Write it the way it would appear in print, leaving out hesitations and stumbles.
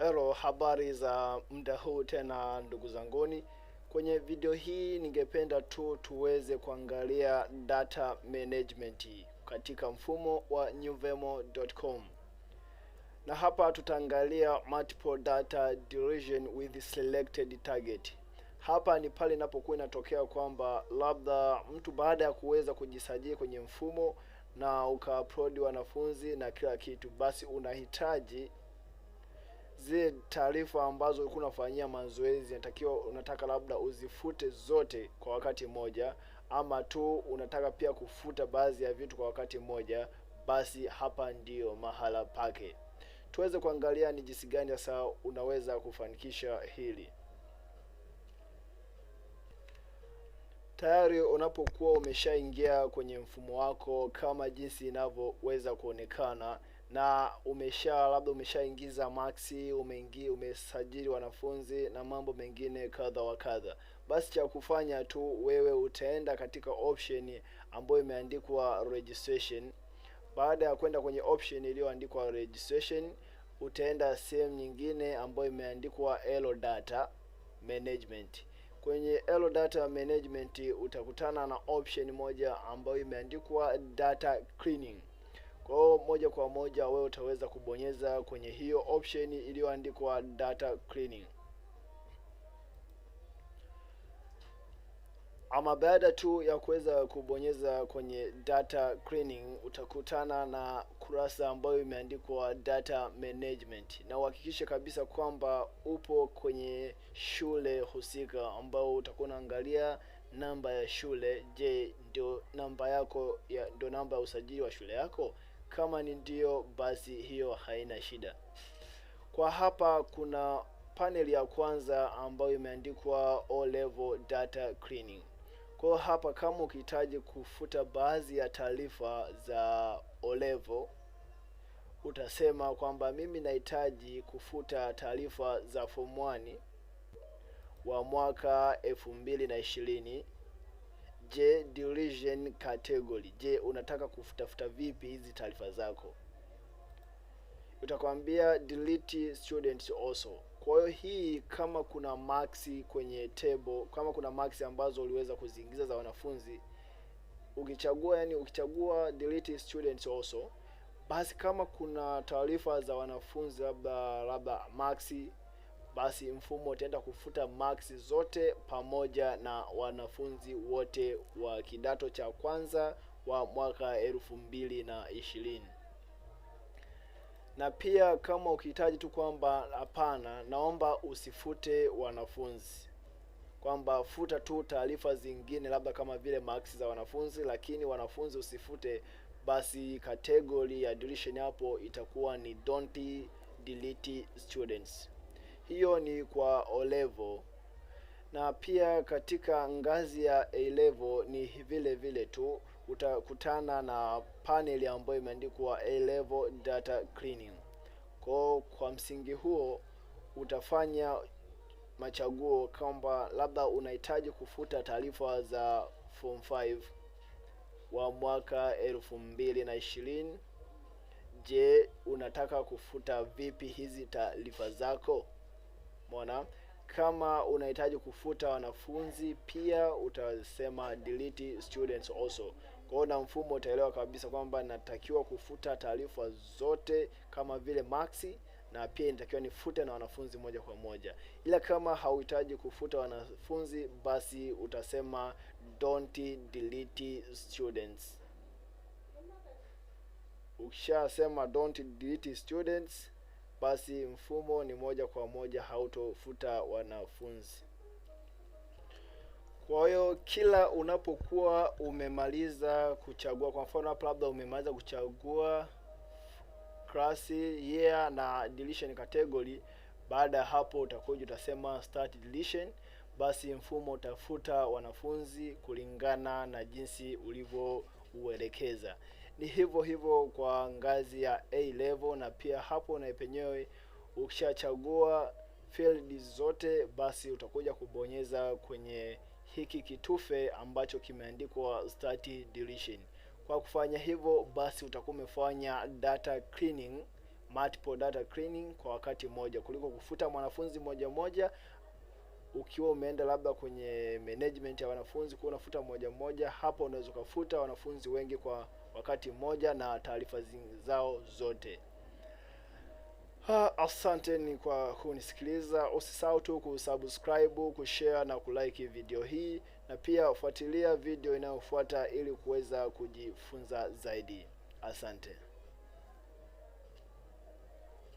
Hello, habari za muda huu tena ndugu zanguni. Kwenye video hii ningependa tuweze kuangalia data management katika mfumo wa newvemo.com. Na hapa tutaangalia multiple data deletion with selected target. Hapa ni pale inapokuwa inatokea kwamba labda mtu baada ya kuweza kujisajili kwenye mfumo na ukaupload wanafunzi na kila kitu, basi unahitaji zile taarifa ambazo ulikuwa unafanyia mazoezi unataka labda uzifute zote kwa wakati mmoja, ama tu unataka pia kufuta baadhi ya vitu kwa wakati mmoja, basi hapa ndiyo mahala pake. Tuweze kuangalia ni jinsi gani sasa unaweza kufanikisha hili. Tayari unapokuwa umeshaingia kwenye mfumo wako kama jinsi inavyoweza kuonekana, na labda umeshaingiza maxi, umesajili wanafunzi na mambo mengine kadha wa kadha, basi cha kufanya tu wewe utaenda katika option ambayo imeandikwa registration. Baada ya kwenda kwenye option iliyoandikwa registration, utaenda sehemu nyingine ambayo imeandikwa data management. Kwenye data management utakutana na option moja ambayo imeandikwa data cleaning. Kwa hiyo moja kwa moja wewe utaweza kubonyeza kwenye hiyo option iliyoandikwa data cleaning. Ama baada tu ya kuweza kubonyeza kwenye data cleaning, utakutana na kurasa ambayo imeandikwa data management, na uhakikishe kabisa kwamba upo kwenye shule husika ambao utakuwa unaangalia namba ya shule. Je, ndio namba yako ndio namba ya usajili wa shule yako? Kama ni ndio, basi hiyo haina shida. Kwa hapa kuna panel ya kwanza ambayo imeandikwa O level data cleaning. Kwa hapa kama ukihitaji kufuta baadhi ya taarifa za O level, utasema kwamba mimi nahitaji kufuta taarifa za form 1 wa mwaka 2020. Je, deletion category. Je, unataka kufutafuta vipi hizi taarifa zako? Utakwambia delete students also. Kwa hiyo hii kama kuna marks kwenye table, kama kuna marks ambazo uliweza kuziingiza za wanafunzi, ukichagua delete students also, basi kama kuna taarifa za wanafunzi labda marks, basi mfumo utaenda kufuta marks zote pamoja na wanafunzi wote wa kidato cha kwanza wa mwaka 2020. Na pia kama ukihitaji tu kwamba hapana, naomba usifute wanafunzi, kwamba futa tu taarifa zingine labda kama vile marks za wanafunzi, lakini wanafunzi usifute, basi category ya deletion hapo itakuwa ni don't delete students. Hiyo ni kwa O level. Na pia katika ngazi ya A level ni vile vile tu, utakutana na panel ambayo imeandikwa A level data cleaning. Kwa msingi huo utafanya machaguo kwamba labda unahitaji kufuta taarifa za form 5 wa mwaka 2020. Je, unataka kufuta vipi hizi taarifa zako? Umeona? Kama unahitaji kufuta wanafunzi pia utasema delete students also. Kwa hiyo na mfumo utaelewa kabisa kwamba natakiwa kufuta taarifa zote kama vile marks, na pia inatakiwa nifute na wanafunzi moja kwa moja. Ila kama hauhitaji kufuta wanafunzi, basi utasema don't delete students. Ukishasema don't delete students, basi mfumo ni moja kwa moja hautofuta wanafunzi. Kwa hiyo kila unapokuwa umemaliza kuchagua, kwa mfano hapa labda umemaliza kuchagua class, year na deletion category, baada hapo utakuja utasema start deletion, basi mfumo utafuta wanafunzi kulingana na jinsi ulivyouelekeza. Ni hivyo hivyo kwa ngazi ya A level, na pia hapo na penyewe ukishachagua field zote, basi utakuja kubonyeza kwenye hiki kitufe ambacho kimeandikwa start deletion. Kwa kufanya hivyo, basi utakuwa umefanya data cleaning multiple data cleaning kwa wakati mmoja, kuliko kufuta mwanafunzi mmoja mmoja. Ukiwa umeenda labda kwenye management ya wanafunzi kwa unafuta mmoja mmoja, hapo unaweza kufuta wanafunzi wengi kwa wakati mmoja na taarifa zao zote. Asante kwa kunisikiliza. Usisahau tu kusubscribe, kushare na kulike video hii, na pia ufuatilia video inayofuata ili kuweza kujifunza zaidi. Asante.